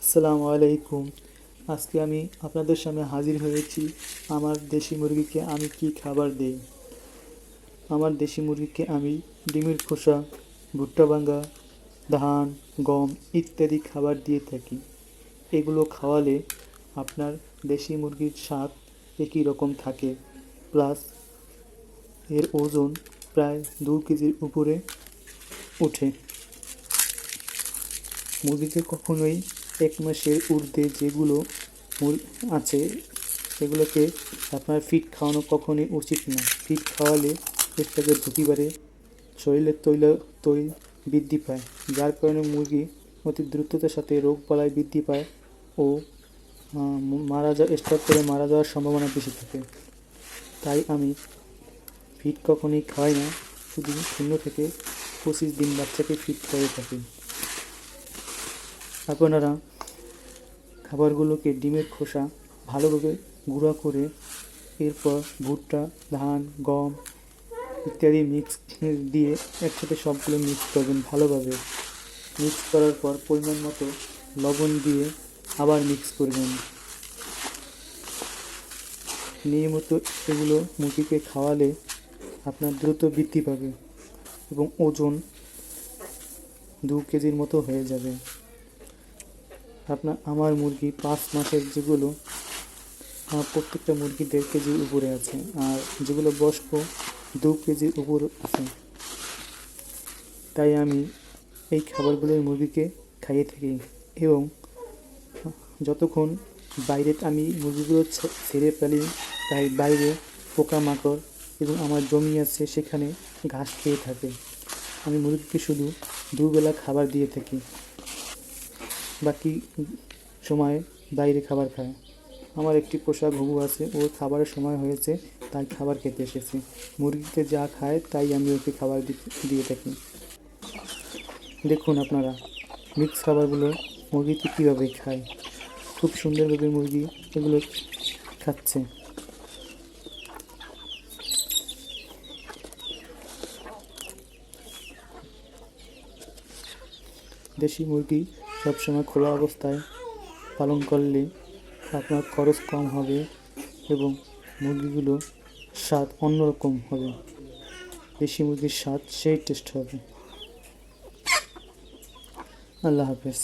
আসসালামু আলাইকুম। আজকে আমি আপনাদের সামনে হাজির হয়েছি আমার দেশি মুরগিকে আমি কি খাবার দেই। আমার দেশি মুরগিকে আমি ডিমের খোসা, ভুট্টা ভাঙ্গা, ধান, গম ইত্যাদি খাবার দিয়ে থাকি। এগুলো খাওয়ালে আপনার দেশি মুরগির স্বাদ একই রকম থাকে, প্লাস এর ওজন প্রায় 2 কেজির উপরে ওঠে। মুরগিকে কখনোই 1 মাসের ঊর্ধ্বে যেগুলো আছে সেগুলোকে আপনার ফিড খাওয়ানো কখনোই উচিত না। ফিড খাওয়ালে পেট থেকে ঢুকি বাড়ে, শরীরের তৈল বৃদ্ধি পায়, যার কারণে মুরগি অতি দ্রুততার সাথে রোগবালাই বৃদ্ধি পায় ও স্ট্রোক করে মারা যাওয়ার সম্ভাবনা বেশি থাকে। তাই আমি ফিড কখনোই খাওয়াই না, শুধু 0 থেকে 25 দিন বাচ্চাকে ফিড করে থাকি। আপনারা খাবারগুলোকে ডিমের খোসা ভালোভাবে গুঁড়া করে এরপর ভুট্টা, ধান, গম ইত্যাদি মিক্স দিয়ে একসাথে সবগুলো মিক্স করবেন ভালোভাবে। মিক্স করার পর পরিমাণ মতো লবণ দিয়ে আবার মিক্স করবেন। নিয়মিত এগুলো মুরগিকে খাওয়ালে আপনার দ্রুত বৃদ্ধি পাবে এবং ওজন 2 কেজির মতো হয়ে যাবে। আমার মুরগি 5 মাসের যেগুলো, আমার প্রত্যেকটা মুরগি 1.5 কেজির উপরে আছে, আর যেগুলো বয়স্ক 2 কেজির উপর আছে। তাই আমি এই খাবারগুলোর মুরগিকে খাইয়ে থাকি এবং যতক্ষণ বাইরে আমি মুরগিগুলো ছেড়ে ফেলি, তাই বাইরে পোকামাকড় এবং আমার জমি আছে সেখানে ঘাস খেয়ে থাকে। আমি মুরগিকে শুধু দুবেলা খাবার দিয়ে থাকি, বাকি সময় বাইরে খাবার খায়। আমার একটি পোষা ঘুঘু আছে, ওর খাবারের সময় হয়েছে তাই খাবার খেতে এসেছি। মুরগিকে যা খায় তাই আমি ওকে খাবার দিয়ে থাকি। দেখুন আপনারা মিক্স খাবারগুলো মুরগিকে কীভাবে খায়, খুব সুন্দরভাবে মুরগি এগুলো খাচ্ছে। দেশি মুরগি সবসময় খোলা অবস্থায় পালন করলে আপনার খরচ কম হবে এবং মুরগিগুলো স্বাদ অন্যরকম হবে। দেশি মুরগির স্বাদ সেই টেস্ট হবে। আল্লাহ হাফেজ।